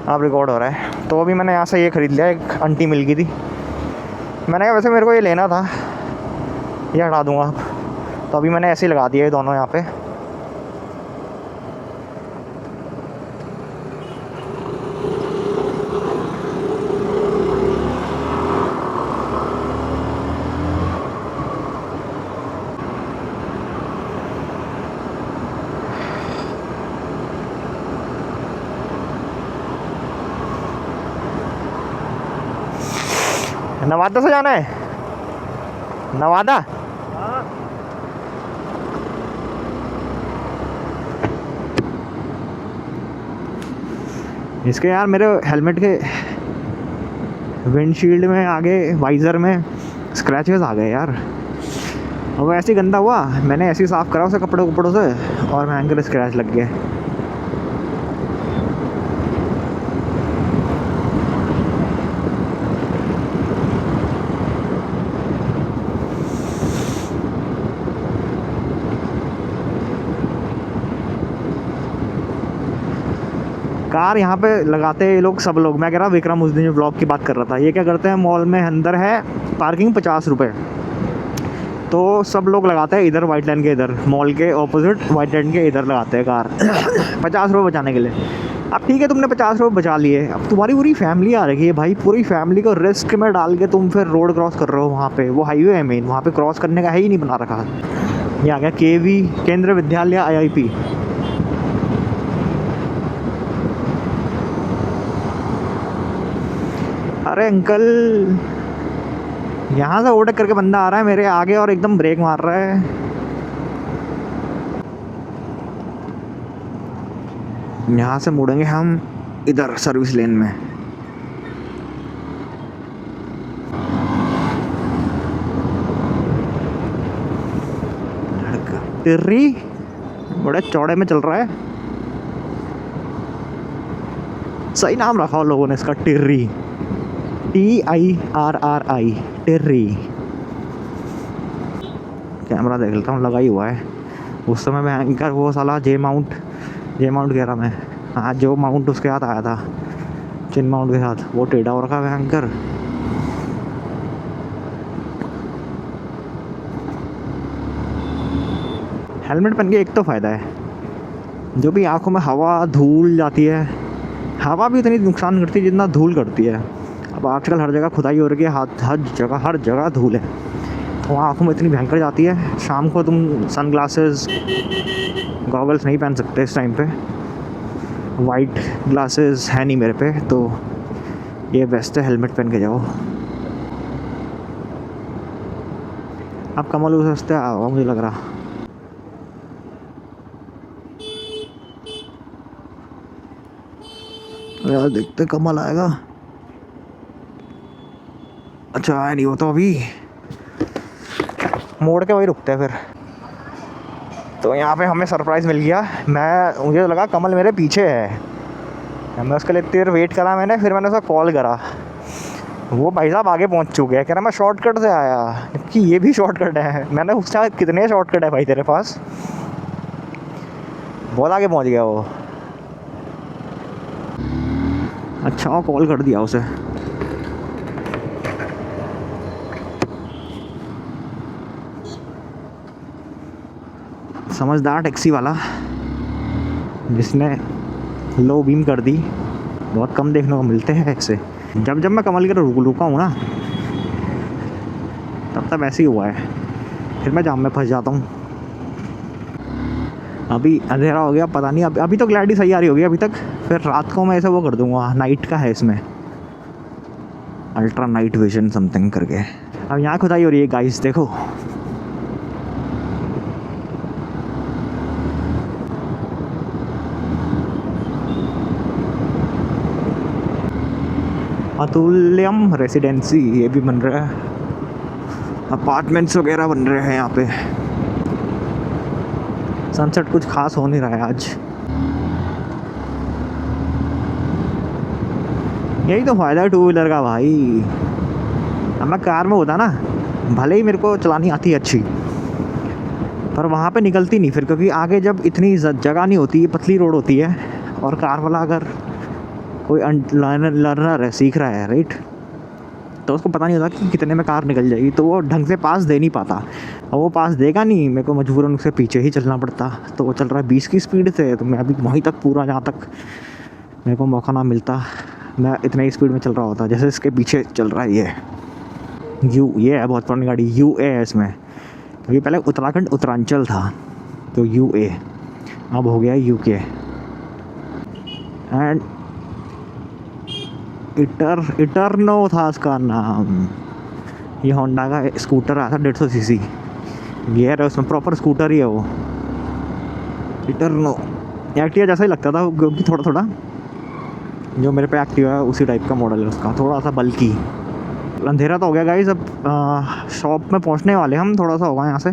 अब रिकॉर्ड हो रहा है। तो अभी मैंने यहाँ से ये ख़रीद लिया, एक आंटी मिल गई थी। मैंने कहा वैसे मेरे को ये लेना था, ये हटा दूँगा अब। तो अभी मैंने ऐसे ही लगा दिया ये दोनों यहाँ पे। नवादा से जाना है? नवादा? हाँ। इसके यार मेरे हेलमेट के विंडशील्ड में आगे वाइज़र में स्क्रैचेस आ गए यार। अब ऐसे ही गंदा हुआ, मैंने ऐसे ही साफ़ करा उसे कपड़ों कपड़ों से और भयंकर स्क्रैच लग गए। कार यहाँ पे लगाते हैं ये लोग, सब लोग। मैं कह रहा विक्रम उस दिन जो ब्लॉग की बात कर रहा था, ये क्या करते हैं, मॉल में अंदर है पार्किंग 50 रुपये, तो सब लोग लगाते हैं इधर वाइट लाइन के इधर, मॉल के ऑपोजिट वाइट लाइन के इधर लगाते हैं कार 50 रुपये बचाने के लिए। अब ठीक है, तुमने 50 रुपये बचा लिए, अब तुम्हारी पूरी फैमिली आ रही है भाई, पूरी फैमिली को रिस्क में डाल के तुम फिर रोड क्रॉस कर रहे हो। वहाँ पे वो हाईवे है मेन, वहाँ पे क्रॉस करने का है ही नहीं बना रखा। ये आ गया KV केंद्रीय विद्यालय IIP। अरे अंकल, यहाँ से ओवरटेक करके बंदा आ रहा है मेरे आगे और एकदम ब्रेक मार रहा है। यहाँ से मुड़ेंगे हम इधर सर्विस लेन में। लड़का टिर्री बड़े चौड़े में चल रहा है। सही नाम रखा लोगों ने इसका, टिर्री, TIRRI, टिर्री। कैमरा देख लेता हूँ, लगा ही हुआ है। उस समय मैं एंकर वो साला जे माउंट कह रहा मैं, हाँ जो माउंट उसके साथ आया था, चिन माउंट के साथ, वो टेढ़ा हो रखा है एंकर। हेलमेट पहन के एक तो फ़ायदा है, जो भी आंखों में हवा धूल जाती है, हवा भी इतनी नुकसान करती है जितना धूल करती है। अब आजकल हर जगह खुदाई हो रही है, हर जगह धूल है, तो आँखों में इतनी भयंकर जाती है। शाम को तुम सन ग्लासेस गॉगल्स नहीं पहन सकते इस टाइम पे, वाइट ग्लासेस है नहीं मेरे पे, तो ये बेस्ट है, हेलमेट पहन के जाओ। अब कमल उस रास्ते आओ मुझे लग रहा। यार देखते कमल आएगा। अच्छा आया नहीं वो तो, अभी मोड़ के वही रुकते हैं फिर। तो यहाँ पे हमें सरप्राइज़ मिल गया। मुझे लगा कमल मेरे पीछे है, मैं उसके लिए इतनी देर वेट करा मैंने, फिर मैंने उसका कॉल करा, वो भाई साहब आगे पहुँच चुके हैं। कह रहा मैं शॉर्टकट से आया, जबकि ये भी शॉर्टकट है। मैंने पूछा कितने शॉर्टकट है भाई तेरे पास, बहुत आगे पहुँच गया वो। अच्छा कॉल कर दिया उसे। समझदार टैक्सी वाला जिसने लो बीम कर दी, बहुत कम देखने को मिलते हैं ऐसे। जब मैं कमल के रुका हूँ ना, तब ऐसे ही हुआ है, फिर मैं जाम में फंस जाता हूँ। अभी अंधेरा हो गया, पता नहीं, अभी तो क्लैरिटी सही आ रही होगी अभी तक, फिर रात को मैं ऐसे वो कर दूँगा, नाइट का है इसमें, अल्ट्रा नाइट विजन समथिंग करके। अब यहाँ खुदाई हो रही है गाइस, देखो अतुल्यम रेसिडेंसी, ये भी बन रहा है, अपार्टमेंट्स वगैरह बन रहे हैं यहाँ पे। सनसेट कुछ खास हो नहीं रहा है आज। यही तो फ़ायदा है टू व्हीलर का भाई। अब मैं कार में होता ना, भले ही मेरे को चलानी आती है अच्छी, पर वहाँ पे निकलती नहीं फिर, क्योंकि आगे जब इतनी जगह नहीं होती, पतली रोड होती है, और कार वाला अगर कोई लर्नर है, सीख रहा है, राइट। तो उसको पता नहीं होता कि कितने में कार निकल जाएगी, तो वो ढंग से पास दे नहीं पाता। और वो पास देगा नहीं, मेरे को मजबूरन उसके पीछे ही चलना पड़ता। तो वो चल रहा है 20 की स्पीड से, तो मैं अभी वहीं तक पूरा, जहाँ तक मेरे को मौका ना मिलता मैं इतने ही स्पीड में चल रहा होता जैसे इसके पीछे चल रहा है ये ये है बहुत पुरानी गाड़ी, UA है इसमें, क्योंकि पहले उत्तराखंड उत्तरांचल था, तो UA अब हो गया UK। एंड इटरनो था उसका नाम। ये होंडा का स्कूटर आया था 150 सीसी, गियर है उसमें, प्रॉपर स्कूटर ही है वो, इटरनो। एक्टिवा जैसा ही लगता था, क्योंकि थोड़ा थोड़ा जो मेरे पे एक्टिवा है उसी टाइप का मॉडल है उसका, थोड़ा सा बल्कि। अंधेरा तो हो गया गाइस, अब शॉप में पहुंचने वाले हम। थोड़ा सा होगा यहाँ से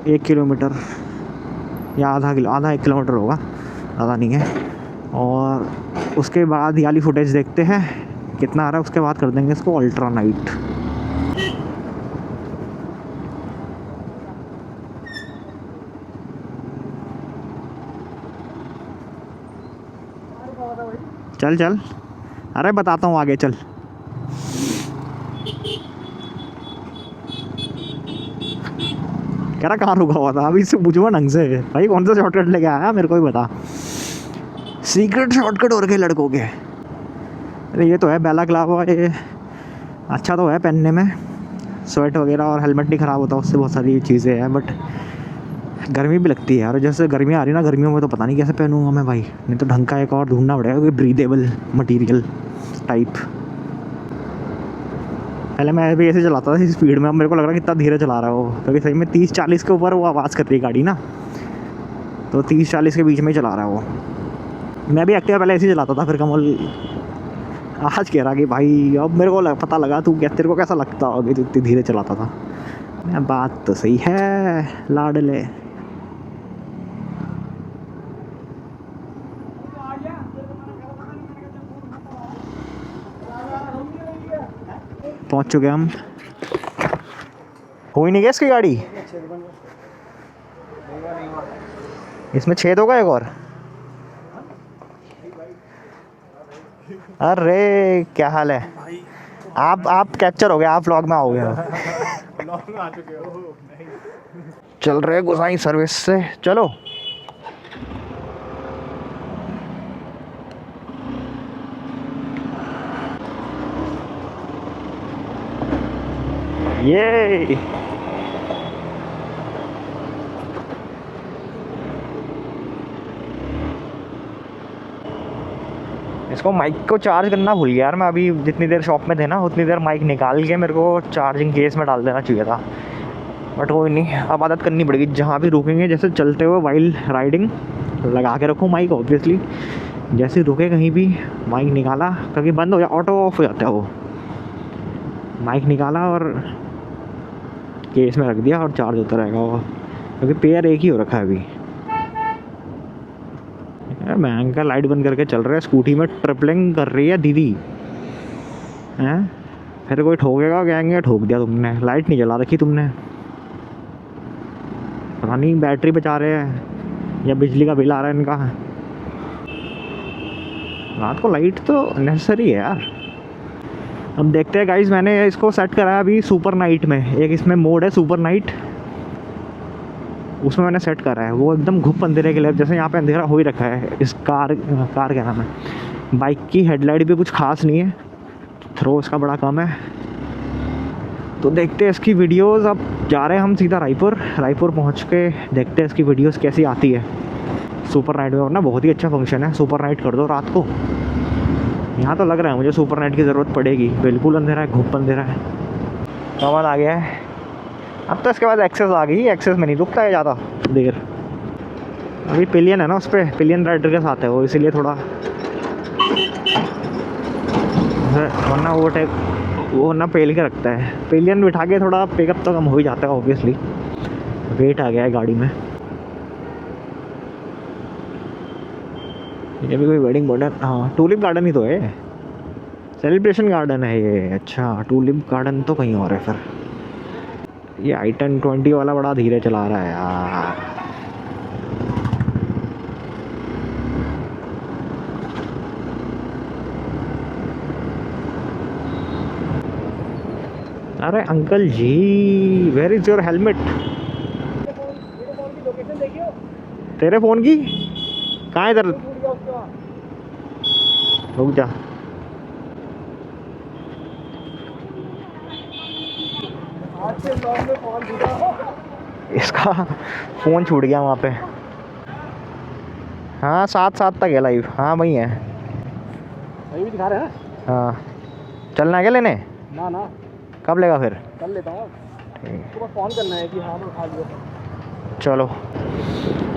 1 किलोमीटर या आधा 1 किलोमीटर होगा, ज़्यादा नहीं है। और उसके बाद ये वाली फुटेज देखते हैं कितना आ रहा है, उसके बाद कर देंगे इसको अल्ट्रा नाइट। चल चल, अरे बताता हूँ आगे, चल। कह रहा कहाँ रुका हुआ था, अभी इससे पूछूंगा ढंग से, भाई कौन सा शॉर्टकट लेके आया मेरे को ही बता। सीक्रेट शॉर्टकट हो रखे लड़कों के। अरे ये तो है बैलाक्लावा, ये अच्छा तो है पहनने में, स्वेट वगैरह, और हेलमेट नहीं ख़राब होता उससे, बहुत सारी चीज़ें हैं। बट गर्मी भी लगती है यार, जैसे गर्मी आ रही है ना, गर्मियों में तो पता नहीं कैसे पहनूंगा मैं भाई, नहीं तो ढंग का एक और ढूंढना पड़ेगा, कोई ब्रीदेबल मटेरियल टाइप। पहले मैं भी ऐसे चलाता था इस स्पीड में, अब मेरे को लग रहा है कितना धीरे चला रहा है वो, क्योंकि सही में 30-40 के ऊपर वो आवाज़ कर रही है गाड़ी ना, तो 30-40 के बीच में ही चला रहा है वो। मैं भी एक्टिवा पहले ऐसे ही चलाता था, फिर कमल आज कह रहा कि भाई अब मेरे को पता लगा तू क्या, तेरे को कैसा लगता होगा तू इतनी धीरे चलाता था। मैं बात तो सही है लाडले। पहुंच चुके हम, हो ही नहीं गया इसकी गाड़ी, इसमें छेद होगा एक और। अरे क्या हाल है, आप कैप्चर हो गए, आप व्लॉग में आओगे। व्लॉग में आ चुके हो। चल रहे गुसाई सर्विस से, चलो। ये इसको माइक को चार्ज करना भूल गया यार मैं, अभी जितनी देर शॉप में थे ना उतनी देर माइक निकाल के मेरे को चार्जिंग केस में डाल देना चाहिए था, बट कोई नहीं, अब आदत करनी पड़ेगी। जहाँ भी रुकेंगे, जैसे चलते हुए वाइल राइडिंग लगा के रखो माइक ऑब्वियसली, जैसे रुके कहीं भी माइक निकाला, क्योंकि बंद हो जाए ऑटो ऑफ हो जाता है वो, माइक निकाला और केस में रख दिया और चार्ज होता रहेगा वो, क्योंकि पेयर एक ही हो रखा है अभी। बैंक का लाइट बंद करके चल रहा है, स्कूटी में ट्रिपलिंग कर रही है दीदी हैं, फिर कोई ठोकेगा कहेंगे ठोक दिया तुमने, लाइट नहीं जला रखी तुमने, पता नहीं बैटरी बचा रहे हैं या बिजली का बिल आ रहा है इनका। रात को लाइट तो नेसेसरी है यार। अब देखते हैं गाइस, मैंने इसको सेट करा है अभी सुपर नाइट में, एक इसमें मोड है सुपर नाइट, उसमें मैंने सेट करा है, वो एकदम घुप अंधेरे के लिए, जैसे यहाँ पे अंधेरा हो ही रखा है। इस कार क्या नाम है, बाइक की हेडलाइट भी कुछ खास नहीं है, थ्रो इसका बड़ा कम है। तो देखते हैं इसकी वीडियोस। अब जा रहे हैं हम सीधा रायपुर पहुँच के देखते हैं इसकी वीडियोस कैसी आती है सुपर नाइट में, और ना बहुत ही अच्छा फंक्शन है, सुपर नाइट कर दो रात को। यहाँ तो लग रहा है मुझे सुपर नाइट की ज़रूरत पड़ेगी, बिल्कुल अंधेरा है, घुप अंधेरा है। कमाल आ गया है। अब तो इसके बाद एक्सेस आ गई, एक्सेस में नहीं रुकता है ज़्यादा देर। अभी पिलियन है ना उस पर, पिलियन राइडर के साथ है वो, इसीलिए थोड़ा, वरना वो ना पेल के रखता है, पिलियन बिठा के थोड़ा पिकअप तो कम हो ही जाता है ऑब्वियसली। वेट आ गया है गाड़ी में। ये भी कोई वेडिंग गार्डन, हाँ टूलिप गार्डन ही तो है, सेलिब्रेशन गार्डन है ये। अच्छा टूलिप गार्डन तो कहीं और है फिर। ये i10 20 वाला बड़ा धीरे चला रहा है यार। अरे uncle ji, where is your helmet? तेरे फ़ोन की कहाँ है? इधर रुक जा। इसका फ़ोन छूट गया वहाँ पे। हाँ 7 तक है लाइव। हाँ वही है, अभी भी दिखा रहे हैं। हाँ चलना है क्या लेने? ना ना, कब लेगा फिर? कल लेता हूँ। उसको बस फ़ोन करना है कि हाँ मैं उठा लिया। चलो,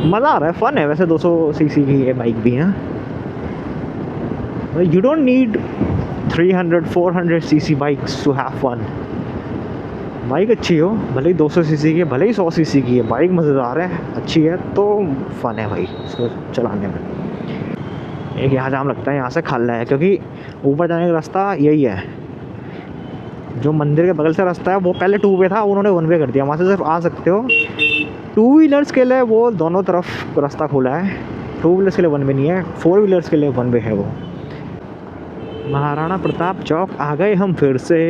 मज़ा आ रहा है, फ़न है वैसे। 200 सीसी की ये बाइक भी है। You don't need 300-400 CC bikes to have fun. Bike अच्छी हो, भले ही 200 सीसी की है, भले ही 100 सीसी की है, बाइक मज़ेदार है, अच्छी है तो फ़न है भाई इसको चलाने में। एक यहाँ जाम लगता है, यहाँ से खाला है, क्योंकि ऊपर जाने का रास्ता यही है। जो मंदिर के बगल से रास्ता है वो पहले 2 वे था, उन्होंने 1 वे कर दिया। वहाँ से सिर्फ आ सकते हो 2 व्हीलर्स के लिए, वो दोनों तरफ रास्ता खोला है। 2 व्हीलर्स के लिए 1 वे नहीं है, 4 व्हीलर्स के लिए 1 वे है वो। महाराणा प्रताप चौक आ गए हम फिर से।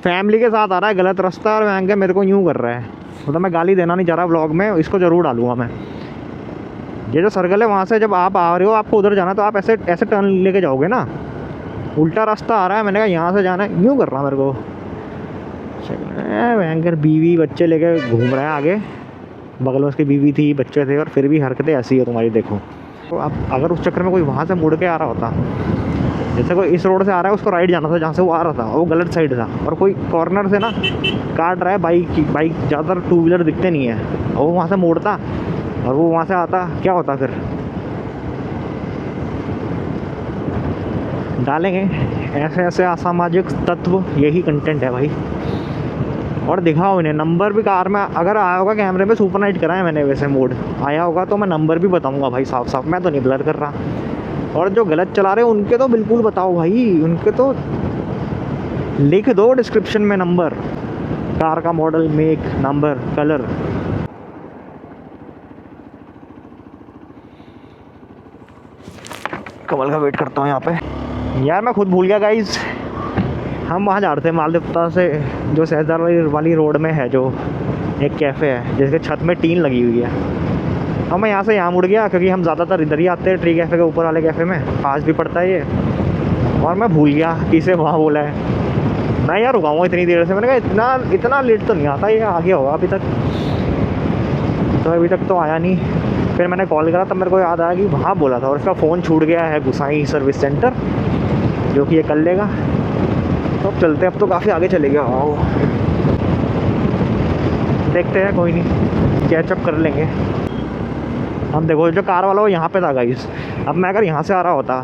फैमिली के साथ आ रहा है, गलत रास्ता, और महंगे मेरे को यूँ कर रहा है। मतलब मैं गाली देना नहीं चाह रहा व्लॉग में, इसको ज़रूर डालूंगा मैं। ये जो सर्कल है वहाँ से जब आप आ रहे हो, आपको उधर जाना, तो आप ऐसे ऐसे टर्न लेके जाओगे ना। उल्टा रास्ता आ रहा है, मैंने कहा यहाँ से जाना है, यूँ कर रहा मेरे को। भयंकर बीवी बच्चे लेके घूम रहा है आगे, बगल में उसकी बीवी थी, बच्चे थे, और फिर भी हरकतें ऐसी है तुम्हारी, देखो। तो अब अगर उस चक्कर में कोई वहाँ से मुड़ के आ रहा होता, जैसे कोई इस रोड से आ रहा है, उसको राइट जाना था जहाँ से वो आ रहा था, वो गलत साइड था, और कोई कॉर्नर से ना काट रहा है बाइक ज़्यादातर 2 व्हीलर दिखते नहीं है, और वो वहाँ से मोड़ता और वो वहाँ से आता, क्या होता फिर? डालेंगे ऐसे ऐसे असामाजिक तत्व, यही कंटेंट है भाई। और दिखाओ इन्हें नंबर भी। कार में अगर आया होगा कैमरे में, सुपर नाइट करा है मैंने वैसे मोड, आया होगा तो मैं नंबर भी बताऊंगा भाई साफ साफ, मैं तो नहीं ब्लर कर रहा। और जो गलत चला रहे हैं उनके तो बिल्कुल बताओ भाई, उनके तो लिख दो डिस्क्रिप्शन में नंबर, कार का मॉडल, मेक, नंबर, कलर। कमल का वेट करता हूँ यहाँ पे। यार मैं खुद भूल गया गाइज, हम वहाँ जा रहे थे मालदेवता से, जो सहजदार वाली रोड में है, जो एक कैफ़े है जिसके छत में टीन लगी हुई है। अब मैं यहाँ से यहाँ मुड़ गया, क्योंकि हम ज़्यादातर इधर ही आते हैं, ट्री कैफ़े के ऊपर वाले कैफ़े में, पास भी पड़ता है ये। और मैं भूल गया किसे वहाँ बोला है। मैं यार रुका हूँ इतनी देर से, मैंने कहा इतना लेट तो नहीं आता ये, आ गया होगा अभी तक, तो अभी तक तो आया नहीं। फिर मैंने कॉल करा, तब मेरे को याद आया कि वहाँ बोला था, और इसका फ़ोन छूट गया है गुसाई सर्विस सेंटर, जो कि ये कर लेगा। तो अब चलते हैं, अब तो काफ़ी आगे चले गया। आओ देखते हैं, कोई नहीं, कैचअप कर लेंगे हम। देखो जो कार वाला वो यहाँ पे था गाइस, अब मैं अगर यहाँ से आ रहा होता,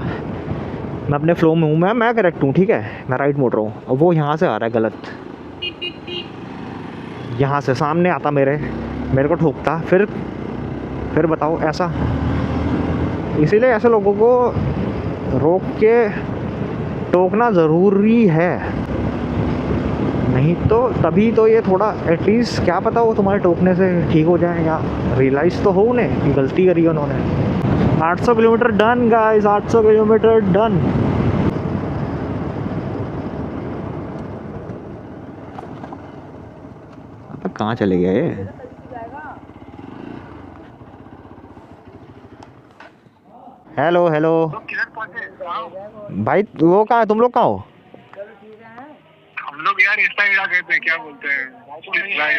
मैं अपने फ्लो में हूँ, मैं करेक्ट हूँ, ठीक है, मैं राइट मोड़ रहा हूँ, और वो यहाँ से आ रहा है गलत, यहाँ से सामने आता मेरे को ठोकता, फिर बताओ ऐसा। इसीलिए ऐसे लोगों को रोक के टोकना ज़रूरी है, नहीं तो तभी तो ये थोड़ा एटलीस्ट, क्या पता वो तुम्हारे टोकने से ठीक हो जाए, या रियलाइज़ तो हो उन्हें कि गलती करी उन्होंने। 800 kilometre done guys, 800 kilometre done. अब कहाँ चले गए? हेलो हेलो भाई, वो कहाँ है, तुम लोग कहाँ हो? हम लोग यार इस साइड आ गए थे, क्या बोलते हैं,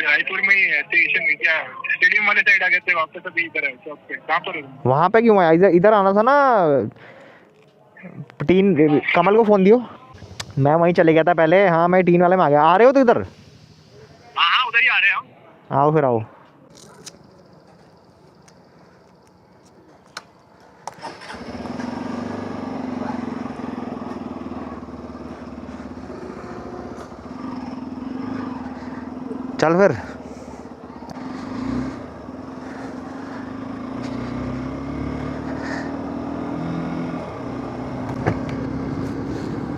रायपुर में ही है स्टेशन, क्या स्टेडियम वाले साइड आ गए थे, वापस अभी इधर है चौक पे। कहाँ पर हो? वहाँ पे क्यों आया? इधर आना था ना, टीन कमल को फ़ोन दियो। मैं वहीं चले गया था पहले, हाँ मैं टीन वाले में आ गया। आ रहे हो तो इधर? हाँ उधर ही आ रहे हैं हम। आओ फिर आओ। चल फिर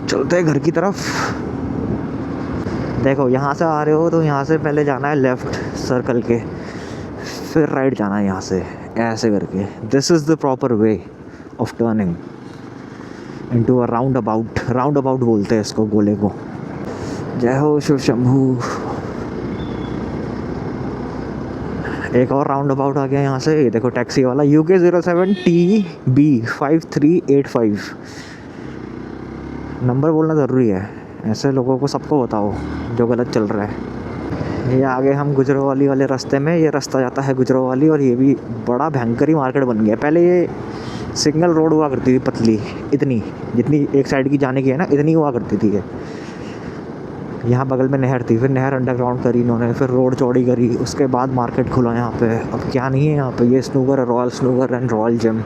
चलते हैं घर की तरफ। देखो यहाँ से आ रहे हो तो यहाँ से पहले जाना है लेफ़्ट सर्कल के, फिर राइट जाना है यहाँ से ऐसे करके। This is the proper way of turning into a round about बोलते हैं इसको, गोले को। जय हो शिव शंभू। एक और राउंड अबाउट आ गया यहाँ से, ये देखो टैक्सी वाला UK07TB5385। नंबर बोलना ज़रूरी है, ऐसे लोगों को सबको बताओ जो गलत चल रहा है। ये आगे हम गुजरवाली वाले रास्ते में, ये रास्ता जाता है गुजरवाली, और ये भी बड़ा भयंकर ही मार्केट बन गया। पहले ये सिंगल रोड हुआ करती थी, पतली इतनी, जितनी एक साइड की जाने की है ना, इतनी हुआ करती थी ये। यहाँ बगल में नहर थी, फिर नहर अंडरग्राउंड करी इन्होंने, फिर रोड चौड़ी करी, उसके बाद मार्केट खुला यहाँ पे। अब क्या नहीं है यहाँ पे, ये स्नूकर है, royal snooker and royal gym,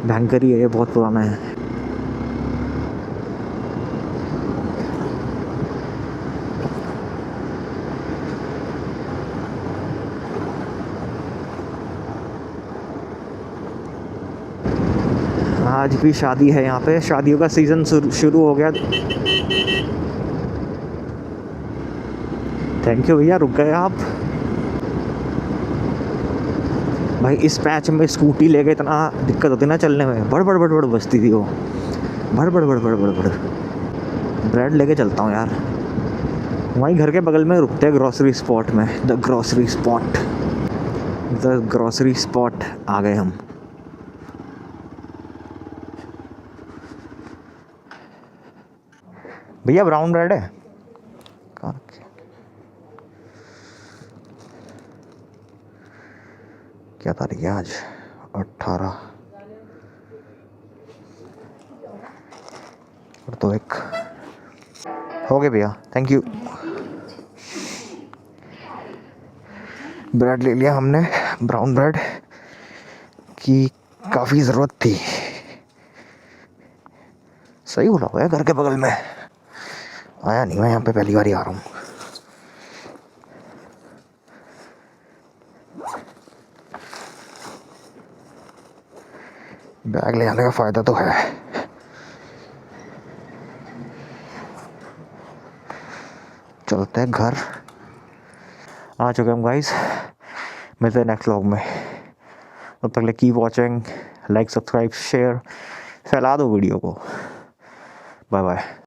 भयंकर ही है ये, बहुत पुराना है। आज भी शादी है यहाँ पे, शादियों का सीज़न शुरू हो गया। थैंक यू भैया, रुक गए आप। भाई इस पैच में स्कूटी लेके इतना दिक्कत होती ना चलने में, बड़ बजती थी वो, बड़। ब्रेड लेके चलता हूँ यार, वहीं घर के बगल में रुकते हैं ग्रॉसरी स्पॉट में। द ग्रॉसरी स्पॉट आ गए हम। भैया ब्राउन ब्रेड है? क्या तारीख है आज? 18 और तो एक हो गए भैया, थैंक यू। ब्रेड ले लिया हमने, ब्राउन ब्रेड की काफ़ी ज़रूरत थी। सही बोला हुआ है, घर के बगल में। आया नहीं मैं यहाँ पे, पहली बार ही आ रहा हूँ। बैग ले जाने का फ़ायदा तो है। चलते हैं घर। आ चुके हम गाइस, मिलते हैं नेक्स्ट व्लॉग में। तब तक ले keep watching, like subscribe share, फैला दो वीडियो को। Bye bye.